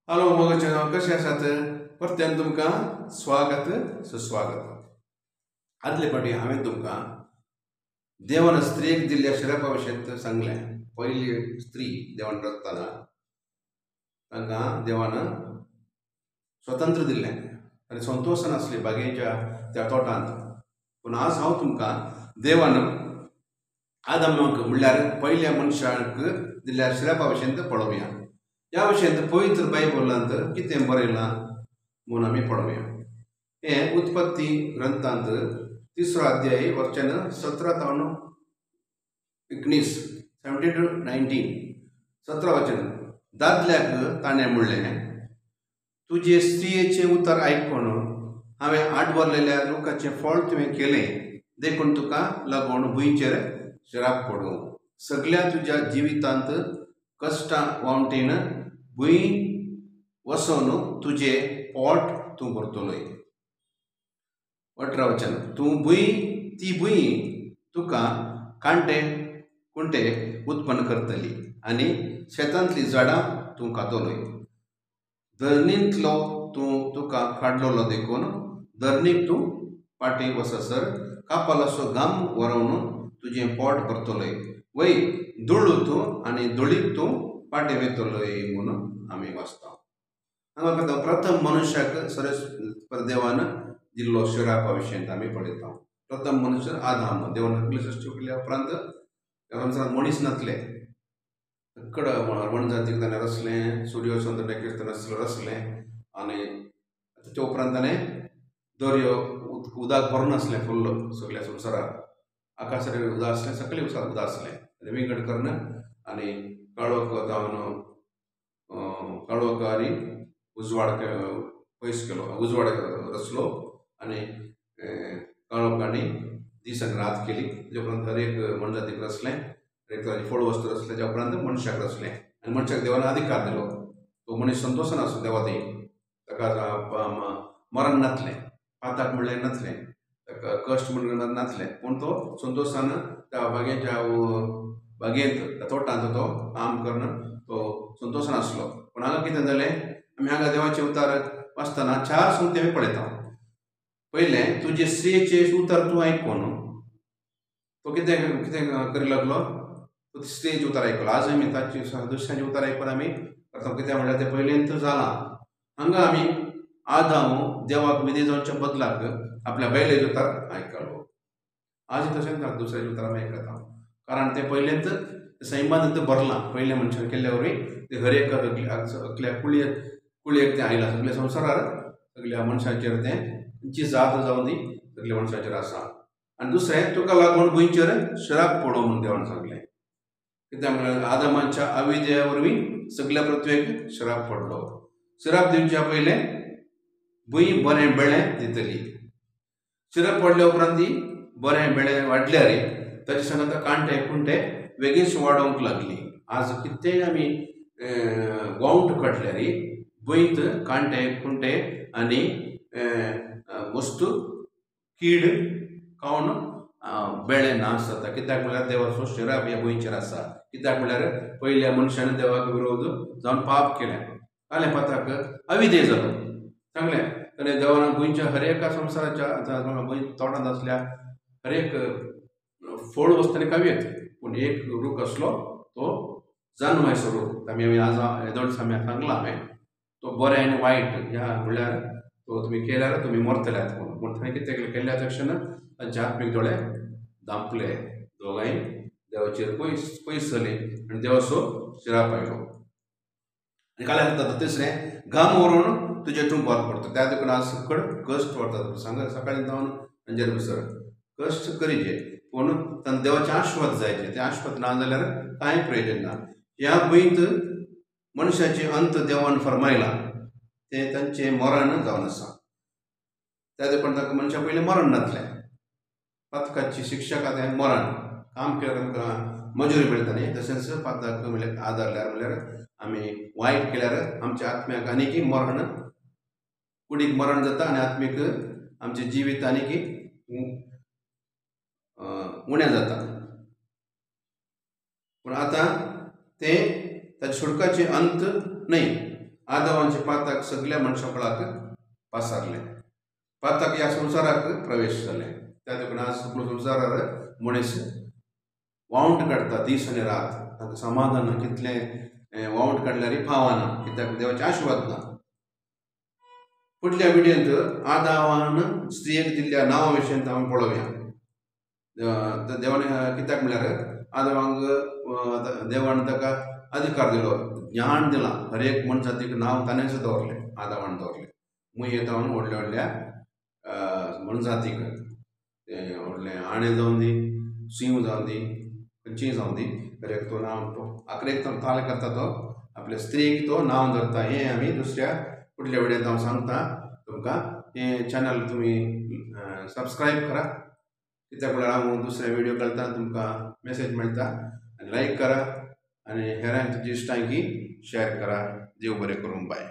Hello मोगचनो कशे आसात परत्यान तुमकां स्वागत सुस्वागत। आदले फावटी हांवें तुमकां देवान स्त्रीक दिल्ल्या शिरपा विशयी सांगलें। पयली स्त्री देवान रचतना तांकां देवान स्वतंत्र दिल्लें आनी संतोशान आसली बागेच्या त्या तोटांत। पूण आज हांव तुमकां देवान आदमाक म्हणल्यार पयल्या मनशाक दिल्ल्या शिरपा विशयी पळोवया। या विशयी पवित्र बायबलांत कितें बरयलां म्हूण आमी पळोवया। हें उत्पत्ती ग्रंथांत 3रो अध्याय वचन 17 तावन 19 17 to 19 17 वचन। दादल्याक ताणें म्हणलें, तुजे स्त्रियेचें उतर आयकून हांवें आडवरलेल्या लोकांचें फळ तुवें केलें, देखून तुका लागून भुंयचेर श्राप पडूं। सगळ्या तुज्या जिवितांत कश्टां वावटेन भुंय वसोन तुजे पोट तूं भरतलोय। 18 वचन। ती भुंय तुका कांटे कुंटे उत्पन्न करतली आनी शेतांतली झाडां तूं खातलोय। धरणींतलो तुका काडलोलो देखून धरणीक तूं पाटी वससर कापालासो घाम व्हरोवन तुजें पोट भरतलोय। वय धूळ तूं आनी धुळीक तूं पाटे वेतलोय म्हणून आमी वाचता। हांगा प्रथम मनुष्याक देवान दिल्लो शिरापा विशयी आमी पळयता। प्रथम मनुष्य आदाम देवान सृश्टी केल्या उपरांत मनीस नासले। वणजातीक ताणें रचलें, सूर्य चंद्र नखेत्र रचलें आनी ताच्या उपरांत ताणें दर्यो उदक भरून आसलें फुल्ल सगळ्या संवसाराक। आकाशाचेर उदक आसलें, सकयल उदक आसलें। विंगड कर्ण आनी काळोख जावन काळोख आनी उजवाड पयस केलो, उजवाड रचलो आनी काळोख आनी दीस आनी रात केली। तेच्या उपरांत हर एक मनजातीक रचलें, हर एक तरांची फळ वस्तू रचलें। तेच्या उपरांत मनशाक रचलें आनी मनशाक देवान अधिकार दिलो। तो मनीस संतोशान आसूं देवा थंय, ताका मरण नासलें, पाताक म्हणलें नासलें, ताका कश्ट म्हणून नासलें, पूण तो संतोशान त्या बागेंत तोटांत तो काम करून तो संतोशान आसलो। पूण हांगा कितें जालें, आमी हांगा देवाचें उतर वाचतना 4 संगती आमी पळयता। पयलें, तुजे स्त्रियेचें उतर तूं आयकून तो कितें करूंक लागलो, तो स्त्रियेचें उतर आयकलो। आज आमी ताची दुसऱ्यांचें उतर आयकून आमी करता। कित्याक म्हणल्यार तें पयलेंत जालां। हांगा आमी आदाम देवाक विधेय जावच्या बदलाक आपल्या बायलेचें उतर आयकलो। आज तशेंच दुसऱ्याचें उतर आमी आयकता, कारण तें पयलेंत सैमांत भरलां। पयल्या मनशान केल्ल्या वरवीं ते हर एक अकल्या कुळयेक तें आयलां। सगळ्या संवसारार सगळ्या मनशांचेर तेंची जात जावन ती सगळ्या मनशांचेर आसा। आनी दुसरें, तुका लागून भुंयचेर श्राप पडो म्हूण देवान सांगलें। कित्याक म्हळ्यार आदामाच्या अविधेया वरवीं सगळ्या पृथ्वीक श्राप पडलो। श्राप दिवच्या पयलें भुंय बरें बेळें दितली। श्राप पडल्या उपरांत ती बरें बेळें वाडल्यार ताचे सांगता कांटे कुंटे वेगीच वाडोवंक लागली। आज कितेंय आमी वावंट काडल्यार भुंयत कांटे कुंटे आनी वस्तू कीड खावन बेळें नाश जाता। कित्याक म्हळ्यार देवाचो शिराप ह्या भुंयचेर आसा। कित्याक म्हळ्यार पयल्या मनशान देवाक विरोध जावन पाप केलें, फाल्यां पाताक अविधेय जालो। सांगलें ताणें देवान भुंयच्या हर एका संवसाराच्या भुंय तोंडांत आसल्या हर एक फळ वस्तूंनी काव्येत, पूण एक रूख आसलो तो जानवायचो रूख। आमी आज येदोळस आमी सांगला हांवें, तो बरें आनी वायट ह्या म्हळ्यार तो तुमी केल्यार तुमी मरतल्यात म्हणून। पूण थंय कितें केल्ल्या तक्षण तांचे आत्मीक दोळे धांपले, दोगांय देवाचेर पयस जाली आनी देवाचो श्राप आयलो। आनी काल्यार जाता तिसरें, घाम व्हरून तुजे तूं बरो पडटा। त्या देखून आज सकड कश्ट व्हरता। सांग सकाळीं जावन सांजेर भितर कश्ट करीचे, पूण तांकां देवाचें आस्वाद जायचें। तें आस्वाद ना जाल्यार कांय प्रयोजन ना। ह्या भुंयत मनशाचें अंत देवान फरमायला तें तांचें मरण जावन आसा। त्या देखून ताका मनशा पयलीं मरण नासलें, पातकाची शिक्षा खातें मरण। काम केल्यार तांकां मजुरी मेळटा न्ही, तशेंच पातक म्हणल्यार आदारल्यार म्हणल्यार आमी वायट केल्यार आमच्या आत्म्याक आनीक मरण, कुडीक मरण जाता आनी आत्मीक आमचें जिवीत आनीक उणें जाता। पूण आतां तें ताच्या शुडकाचें अंत न्हय, आदवांचे पाताक सगळ्या मनशाकळाक पासारले, पाताक ह्या संवसाराक प्रवेश जाले। त्या देखून आज संवसारार मनीस वावंट काडटा दीस आनी रात, ताका समाधान कितलें वावंट काडल्यारय फावना, कित्याक देवाचे आशिर्वाद ना। फुडल्या विडियोंत आदावान स्त्रियेक दिल्ल्या नांवा विशयी आमी पळोवया। देवान कित्याक म्हळ्यार आदावांक देवान ताका अधिकार दिलो, ज्ञान दिलां, हर एक मनशातीक नांव ताणेंच दवरलें, आदावान दवरलें। मुय येता व्हडल्या व्हडल्या मनजातीक व्हडलें आणे जावन दी, सिंह जावन दी, खंयचीय जावन दी, हर एक तो नांव तो आखरेक तो ताळ करता, तो आपल्या स्त्रीक तो नांव धरता। हें आमी दुसऱ्या फुडल्या विडियोंत हांव सांगता तुमकां। हें चॅनल तुमी सबस्क्रायब करा, कित्याक म्हळ्यार हांव दुसरे विडियो घालता तुमकां मेसेज मेळटा। आनी लायक करा आनी हेरांक तुज्या इश्टांकी शेअर करा। देव बरें करूं, बाय।